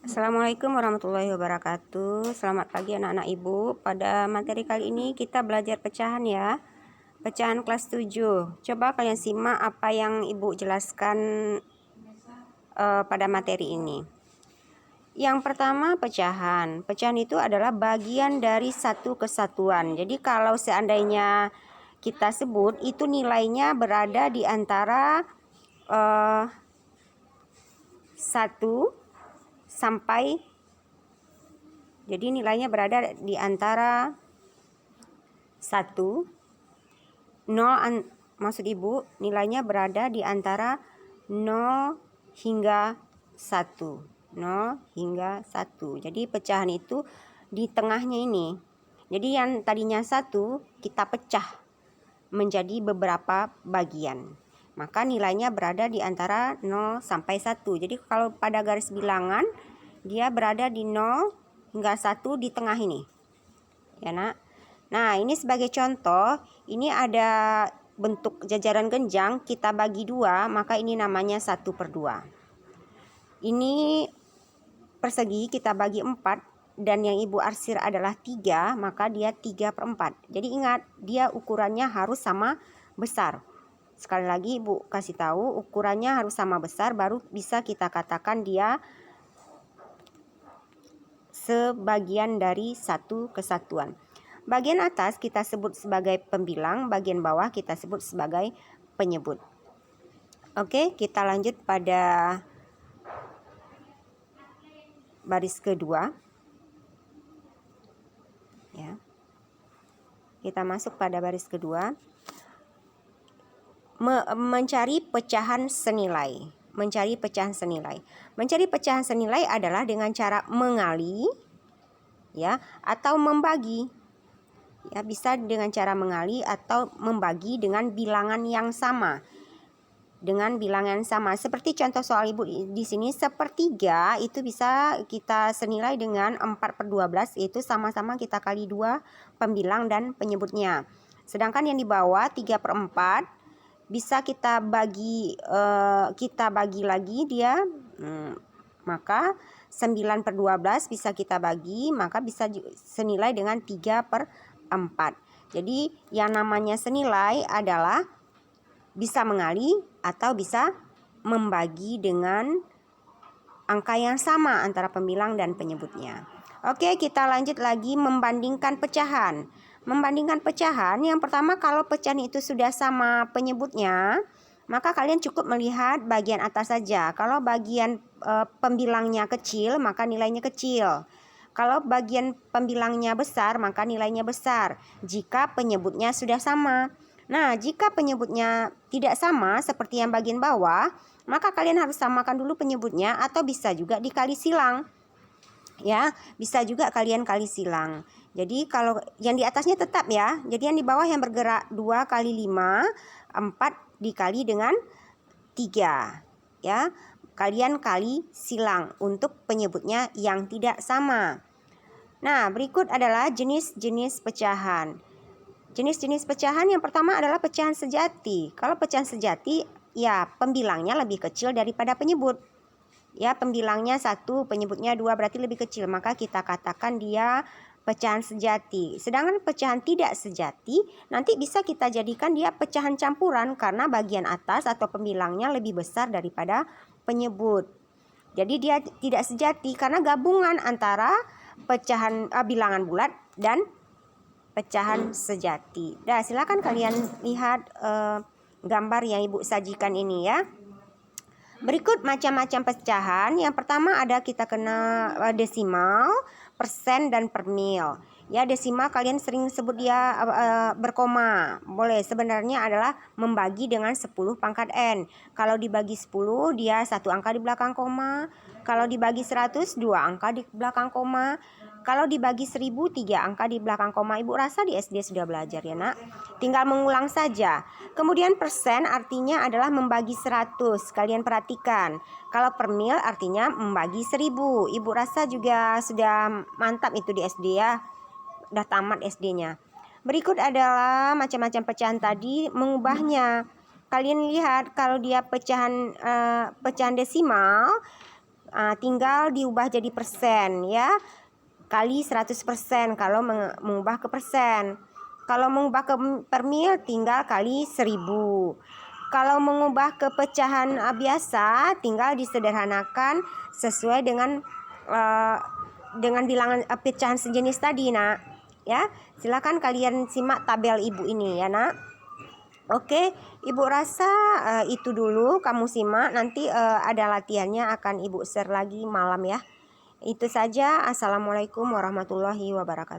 Assalamualaikum warahmatullahi wabarakatuh. Selamat pagi anak-anak ibu. Pada materi kali ini kita belajar pecahan ya. Pecahan kelas 7. Coba kalian simak apa yang ibu jelaskan pada materi ini. Yang pertama pecahan. Pecahan itu adalah bagian dari satu kesatuan. Jadi kalau seandainya kita sebut itu nilainya berada di antara 1 sampai, jadi nilainya berada di antara 1, 0, maksud ibu nilainya berada di antara 0 hingga 1. 0 hingga 1. Jadi pecahan itu di tengahnya ini. Jadi yang tadinya 1 kita pecah menjadi beberapa bagian. Maka nilainya berada di antara 0 sampai 1. Jadi kalau pada garis bilangan dia berada di 0 hingga 1 di tengah ini. Ya, Nak. Nah, ini sebagai contoh, ini ada bentuk jajaran genjang, kita bagi 2, maka ini namanya 1/2. Ini persegi kita bagi 4 dan yang ibu arsir adalah 3, maka dia 3/4. Jadi ingat, dia ukurannya harus sama besar. Sekali lagi ibu kasih tahu, ukurannya harus sama besar baru bisa kita katakan dia sebagian dari satu kesatuan. Bagian atas kita sebut sebagai pembilang, bagian bawah kita sebut sebagai penyebut. Oke, kita lanjut pada baris kedua. Ya. Kita masuk pada baris kedua. Mencari pecahan senilai. Mencari pecahan senilai. Mencari pecahan senilai adalah dengan cara mengali, ya, atau membagi. Ya, bisa dengan cara mengali atau membagi dengan bilangan yang sama. Dengan bilangan sama. Seperti contoh soal ibu di sini, 1/3 itu bisa kita senilai dengan 4/12, yaitu sama-sama kita kali 2 pembilang dan penyebutnya. Sedangkan yang di bawah 3/4 bisa kita bagi lagi dia, maka 9/12 bisa kita bagi, maka bisa senilai dengan 3/4. Jadi yang namanya senilai adalah bisa mengali atau bisa membagi dengan angka yang sama antara pembilang dan penyebutnya. Oke, kita lanjut lagi membandingkan pecahan. Membandingkan pecahan, yang pertama kalau pecahan itu sudah sama penyebutnya, maka kalian cukup melihat bagian atas saja. Kalau bagian pembilangnya kecil, maka nilainya kecil. Kalau bagian pembilangnya besar, maka nilainya besar. Jika penyebutnya sudah sama. Nah, jika penyebutnya tidak sama seperti yang bagian bawah, maka kalian harus samakan dulu penyebutnya atau bisa juga dikali silang. Ya, bisa juga kalian kali silang. Jadi kalau yang di atasnya tetap ya. Jadi yang di bawah yang bergerak 2 kali 5, 4 dikali dengan 3. Ya, kalian kali silang untuk penyebutnya yang tidak sama. Nah, berikut adalah jenis-jenis pecahan. Jenis-jenis pecahan yang pertama adalah pecahan sejati. Kalau pecahan sejati, ya pembilangnya lebih kecil daripada penyebut. Ya, pembilangnya 1, penyebutnya 2, berarti lebih kecil. Maka kita katakan dia pecahan sejati. Sedangkan pecahan tidak sejati, nanti bisa kita jadikan dia pecahan campuran karena bagian atas atau pembilangnya lebih besar daripada penyebut. Jadi dia tidak sejati karena gabungan antara pecahan bilangan bulat dan pecahan sejati. Nah, silakan kalian lihat gambar yang ibu sajikan ini ya. Berikut macam-macam pecahan. Yang pertama ada kita kena desimal, persen, dan per mil. Ya, desimal kalian sering sebut dia berkoma. Boleh, sebenarnya adalah membagi dengan 10 pangkat n. Kalau dibagi 10, dia 1 angka di belakang koma. Kalau dibagi 100, 2 angka di belakang koma. Kalau dibagi 1000, 3 angka di belakang koma. Ibu rasa di SD sudah belajar ya, Nak. Tinggal mengulang saja. Kemudian persen artinya adalah membagi 100. Kalian perhatikan. Kalau per mil artinya membagi 1000. Ibu rasa juga sudah mantap itu di SD ya. Udah tamat SD-nya. Berikut adalah macam-macam pecahan tadi, mengubahnya. Kalian lihat kalau dia pecahan desimal, tinggal diubah jadi persen ya, kali 100% kalau mengubah ke persen. Kalau mengubah ke per mil tinggal kali 1000. Kalau mengubah ke pecahan biasa tinggal disederhanakan sesuai dengan bilangan pecahan sejenis tadi, Nak. Ya, silakan kalian simak tabel Ibu ini ya, Nak. Oke, Ibu rasa itu dulu kamu simak, nanti ada latihannya akan Ibu share lagi malam ya. Itu saja. Assalamualaikum warahmatullahi wabarakatuh.